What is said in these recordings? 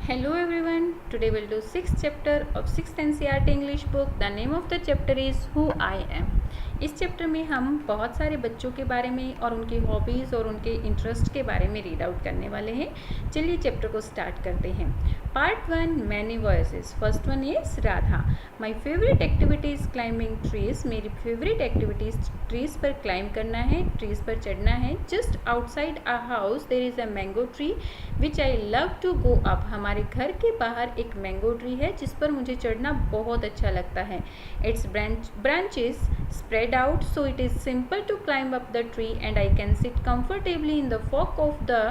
Hello everyone. Today we'll do 6th chapter of 6th NCERT English book. The name of the chapter is Who I Am. इस chapter में हम बहुत सारे बच्चों के बारे में और उनकी हॉबीज़ और उनके इंटरेस्ट के बारे में रीड आउट करने वाले हैं. चलिए चैप्टर को स्टार्ट करते हैं. Part 1 many voices. First one is Radha. My favourite activity is climbing trees. मेरी फेवरेट एक्टिविटीज़ ट्रीज़ पर क्लाइंब करना है, ट्रीज़ पर चढ़ना है. Just outside a house there is a mango tree which I love to go up. हमारे घर के बाहर एक मैंगो ट्री है जिस पर मुझे चढ़ना बहुत अच्छा लगता है. It's branches spread out so it is simple to climb up the tree and I can sit comfortably in the fork of the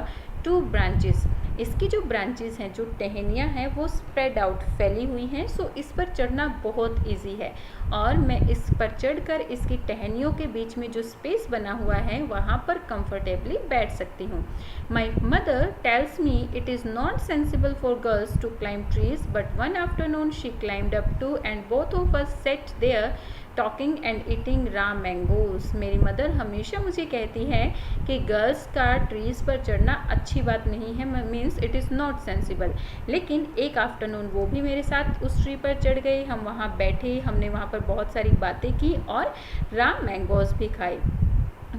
two branches. इसकी जो ब्रांचेस हैं, जो टहनियाँ हैं, वो स्प्रेड आउट फैली हुई हैं. सो इस पर चढ़ना बहुत इजी है और मैं इस पर चढ़कर इसकी टहनियों के बीच में जो स्पेस बना हुआ है वहाँ पर कंफर्टेबली बैठ सकती हूँ. My mother tells me it is not sensible for girls to climb trees but one afternoon she climbed up too and both of us sat there talking and eating raw mangoes. मेरी mother हमेशा मुझे कहती है कि girls का trees पर चढ़ना अच्छी बात नहीं है, means it is not sensible. लेकिन एक आफ्टरनून वो भी मेरे साथ उस ट्री पर चढ़ गए. हम वहाँ बैठे, हमने वहाँ पर बहुत सारी बातें की और रा मैंगोज भी खाए.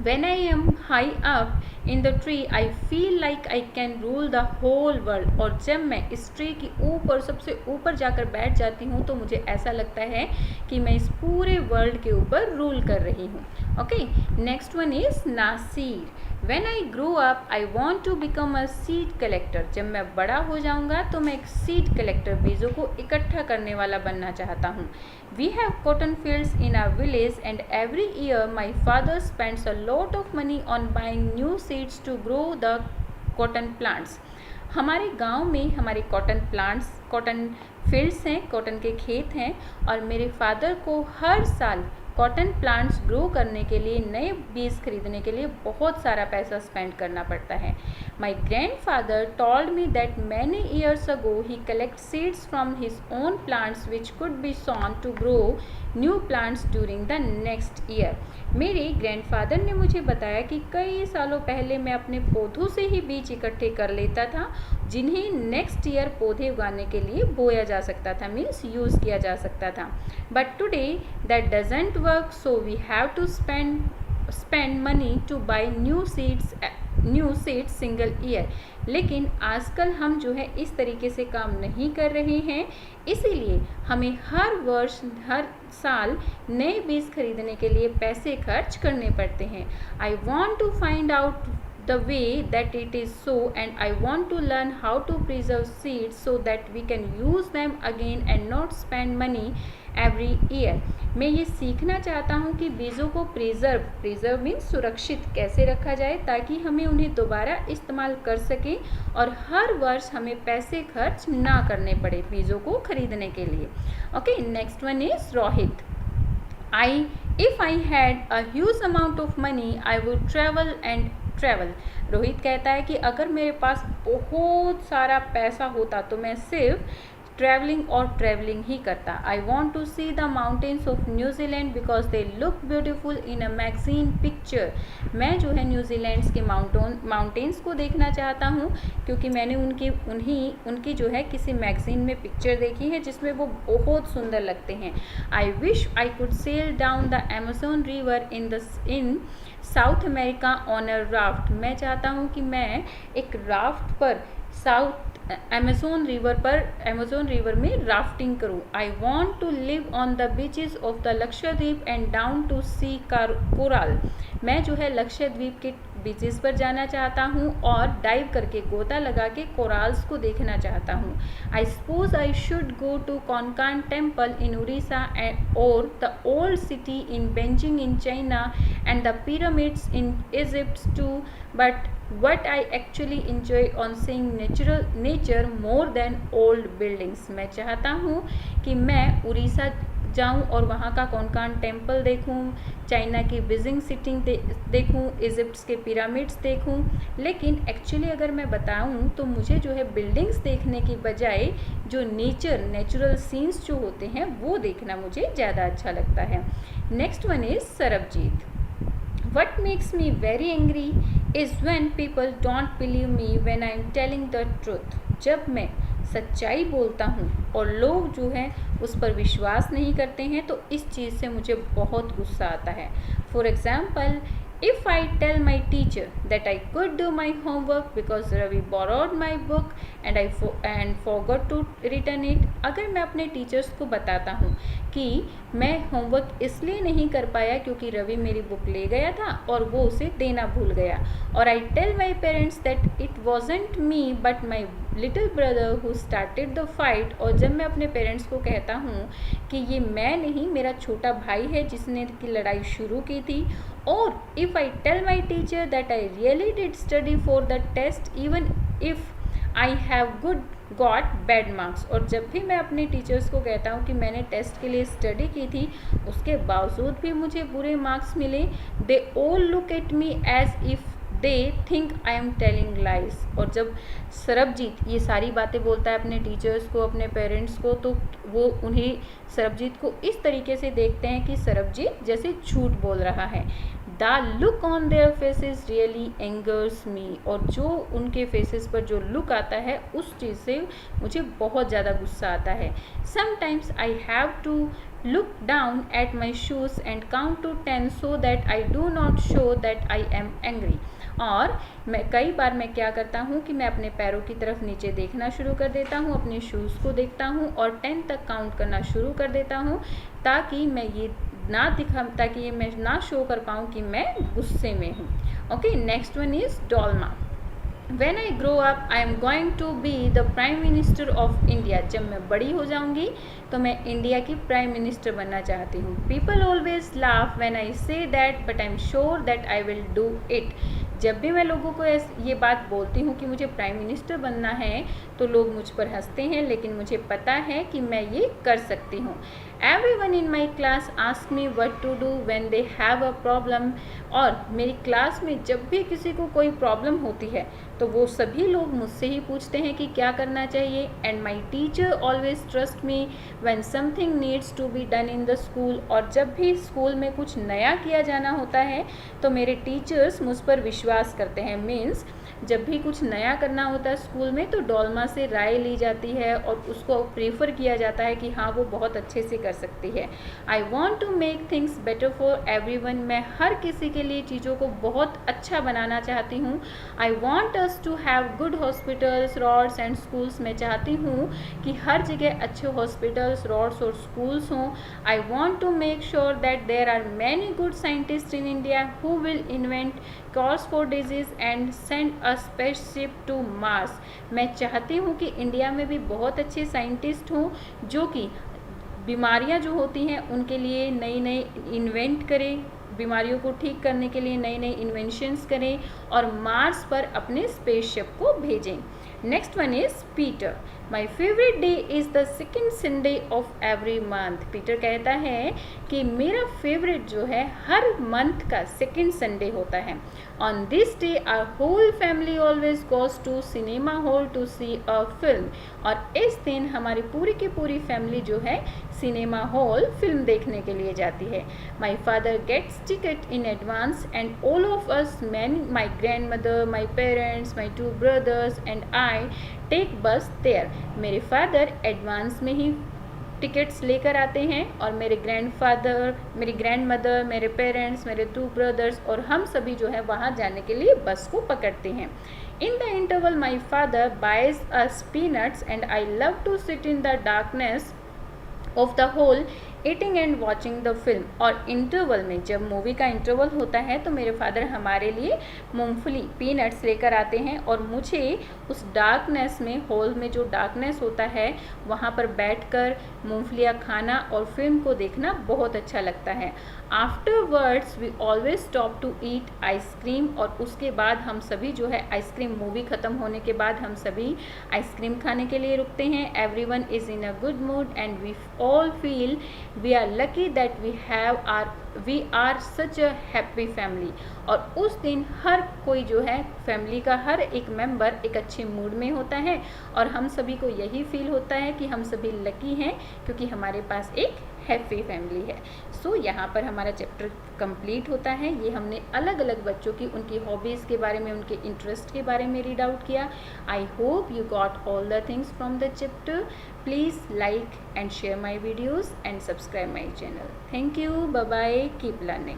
When I am high up in the tree, I feel like I can rule the whole world. और जब मैं इस ट्री की ऊपर सबसे ऊपर जाकर बैठ जाती हूँ तो मुझे ऐसा लगता है कि मैं इस पूरे वर्ल्ड के ऊपर रूल कर रही हूँ. Okay, next one is Nasir. When I grow up, I want to become a seed collector. जब मैं बड़ा हो जाऊँगा तो मैं एक सीड कलेक्टर, बीजों को इकट्ठा करने वाला बनना चाहता हूँ. We have cotton fields in our village and every year my father spends a lot of money on buying new seeds to grow the cotton plants. हमारे गांव में हमारे कॉटन फील्ड्स हैं, कॉटन के खेत हैं और मेरे फादर को हर साल कॉटन प्लांट्स ग्रो करने के लिए, नए बीज खरीदने के लिए बहुत सारा पैसा स्पेंड करना पड़ता है. My grandfather told me that many years ago he collect seeds from his own plants which could be sown to grow new plants during the next year. मेरे ग्रैंडफादर ने मुझे बताया कि कई सालों पहले मैं अपने पौधों से ही बीज इकट्ठे कर लेता था जिन्हें नेक्स्ट ईयर पौधे उगाने के लिए बोया जा सकता था, मीन्स यूज़ किया जा सकता था. But today that doesn't work, so we have to spend money to buy new seeds single year. लेकिन आजकल हम जो है इस तरीके से काम नहीं कर रहे हैं, इसीलिए हमें हर साल नए बीज खरीदने के लिए पैसे खर्च करने पड़ते हैं. I want to find out the way that it is so and I want to learn how to preserve seeds so that we can use them again and not spend money every year. मैं ये सीखना चाहता हूँ कि बीजों को preserve means सुरक्षित कैसे रखा जाए ताकि हमें उन्हें दोबारा इस्तेमाल कर सकें और हर वर्ष हमें पैसे खर्च ना करने पड़े बीजों को खरीदने के लिए. Okay, next one is Rohit. If I had a huge amount of money, I would travel. Rohit कहता है कि अगर मेरे पास बहुत सारा पैसा होता तो मैं सिर्फ ट्रैवलिंग ही करता. I want to see the mountains of New Zealand because they look beautiful in a magazine picture. मैं जो है न्यूजीलैंड्स के माउंटेन्स को देखना चाहता हूँ क्योंकि मैंने उनकी जो है किसी मैगजीन में पिक्चर देखी है जिसमें वो बहुत सुंदर लगते हैं. I wish I could sail down the Amazon river in South America on a raft. मैं चाहता हूँ कि मैं एक राफ्ट पर अमेजोन रिवर में राफ्टिंग करूँ. I want to live on the beaches of the Lakshadweep and down to see coral. मैं जो है लक्षद्वीप के बीचेस पर जाना चाहता हूँ और डाइव करके, गोता लगा के कोराल्स को देखना चाहता हूँ. I suppose I should go to Konark temple in Orissa और the old city in Beijing in China and the pyramids in Egypt too. But what I actually enjoy on seeing nature more than old buildings. मैं चाहता हूँ कि मैं उड़ीसा जाऊँ और वहाँ का कॉनकान टेम्पल देखूँ, चाइना की बीजिंग सिटी देखूँ, इजिप्ट के पिरामिड्स देखूँ. लेकिन एक्चुअली अगर मैं बताऊँ तो मुझे जो है बिल्डिंग्स देखने की बजाय जो नेचुरल सीन्स जो होते हैं वो देखना मुझे ज़्यादा अच्छा लगता है. Next one is Sarabjit. What makes me very angry is when people don't believe me when I am telling the truth. जब मैं सच्चाई बोलता हूँ और लोग जो हैं उस पर विश्वास नहीं करते हैं, तो इस चीज़ से मुझे बहुत गुस्सा आता है। For example, if I tell my teacher that I could do my homework because Ravi borrowed my book and forgot to return it, अगर मैं अपने टीचर्स को बताता हूँ कि मैं होमवर्क इसलिए नहीं कर पाया क्योंकि रवि मेरी बुक ले गया था और वो उसे देना भूल गया, और I tell my parents that it wasn't me but my little brother who started the fight, और जब मैं अपने पेरेंट्स को कहता हूँ कि ये मैं नहीं, मेरा छोटा भाई है जिसने की लड़ाई शुरू की थी, और if I tell my teacher that I really did study for the test even if I have got bad marks, और जब भी मैं अपने टीचर्स को कहता हूँ कि मैंने टेस्ट के लिए स्टडी की थी उसके बावजूद भी मुझे बुरे मार्क्स मिले, they all look at me as if they think I am telling lies। और जब सरबजीत ये सारी बातें बोलता है अपने टीचर्स को, अपने पेरेंट्स को, तो वो उन्हें सरबजीत को इस तरीके से देखते हैं कि सरबजीत जैसे झूठ बोल रहा है। The look on their faces really angers me, और जो उनके फेसेस पर जो लुक आता है उस चीज़ से मुझे बहुत ज़्यादा गुस्सा आता है। Sometimes I have to look down at my shoes and count to 10 so that I do not show that I am angry। और कई बार मैं क्या करता हूँ कि मैं अपने पैरों की तरफ नीचे देखना शुरू कर देता हूँ, अपने शूज़ को देखता हूँ और 10 तक काउंट करना शुरू कर देता हूँ ताकि मैं ना शो कर पाऊँ कि मैं गुस्से में हूँ। Okay, next one is Dolma. When I grow up, I am going to be the Prime Minister of India। जब मैं बड़ी हो जाऊंगी तो मैं इंडिया की प्राइम मिनिस्टर बनना चाहती हूँ। People always laugh when I say that, but I am sure that I will do it। जब भी मैं लोगों को ये बात बोलती हूँ कि मुझे प्राइम मिनिस्टर बनना है तो लोग मुझ पर हंसते हैं, लेकिन मुझे पता है कि मैं ये कर सकती हूँ। Everyone in my class ask me what to do when they have a problem। और मेरी क्लास में जब भी किसी को कोई प्रॉब्लम होती है तो वो सभी लोग मुझसे ही पूछते हैं कि क्या करना चाहिए। And my teacher always trust me when something needs to be done in the school. और जब भी स्कूल में कुछ नया किया जाना होता है तो मेरे टीचर्स मुझ पर विश्वास करते हैं। मीन्स जब भी कुछ नया करना होता है स्कूल में तो डोलमा से राय ली जाती है और उसको प्रेफर किया जाता है कि हाँ वो बहुत अच्छे से कर सकती है। I want to make things better for everyone. मैं हर किसी के लिए चीज़ों को बहुत अच्छा बनाना चाहती हूँ। I want us to have good hospitals, roads and schools. मैं चाहती हूँ कि हर जगह अच्छे हॉस्पिटल्स, रॉड्स और स्कूल्स हों। I want to make sure that there are many good scientist in India who will invent cures for disease and send a spaceship to Mars। मैं चाहती हूँ कि इंडिया में भी बहुत अच्छे साइंटिस्ट हों जो कि बीमारियाँ जो होती हैं उनके लिए नई नई इन्वेंट करें, बीमारियों को ठीक करने के लिए नई नई इन्वेंशंस करें और मार्स पर अपने स्पेसशिप को भेजें। Next one is Peter. My favourite day is the second Sunday of every month. पीटर कहता है कि मेरा फेवरेट जो है हर मंथ का सेकेंड संडे होता है। On this day our whole family always goes to cinema hall to see a film. और इस दिन हमारी पूरी की पूरी फैमिली जो है सिनेमा हॉल फिल्म देखने के लिए जाती है। My father gets ticket in advance and all of us, my grandmother, my parents, my 2 brothers and I take bus there. मेरे फादर एडवांस में ही टिकट्स लेकर आते हैं और मेरे ग्रैंडफादर, मेरी ग्रैंड मदर, मेरे पेरेंट्स, मेरे 2 brothers और हम सभी जो है वहाँ जाने के लिए बस को पकड़ते हैं। In the interval my father buys us peanuts and I love to sit in the darkness of the hall eating and watching the film. और इंटरवल में जब मूवी का इंटरवल होता है तो मेरे फादर हमारे लिए मूंगफली, पीनट्स लेकर आते हैं और मुझे उस डार्कनेस में, हॉल में जो डार्कनेस होता है वहाँ पर बैठकर मूंगफलियाँ खाना और फिल्म को देखना बहुत अच्छा लगता है। Afterwards we always stop to eat ice cream. और उसके बाद हम सभी जो है आइसक्रीम, मूवी ख़त्म होने के बाद हम सभी आइसक्रीम खाने के लिए रुकते हैं। Everyone is in a good mood and we all feel we are lucky that we have our we are such a happy family. और उस दिन हर कोई जो है फैमिली का हर एक मेंबर एक अच्छे मूड में होता है और हम सभी को यही फील होता है कि हम सभी लकी हैं क्योंकि हमारे पास एक हैप्पी फैमिली है। सो यहाँ पर हमारा चैप्टर कंप्लीट होता है। ये हमने अलग अलग बच्चों की उनकी हॉबीज़ के बारे में, उनके इंटरेस्ट के बारे में रीड आउट किया। I hope you got all the things from the chapter. Please like and share my videos and subscribe my channel. Thank you. Bye bye. Keep learning.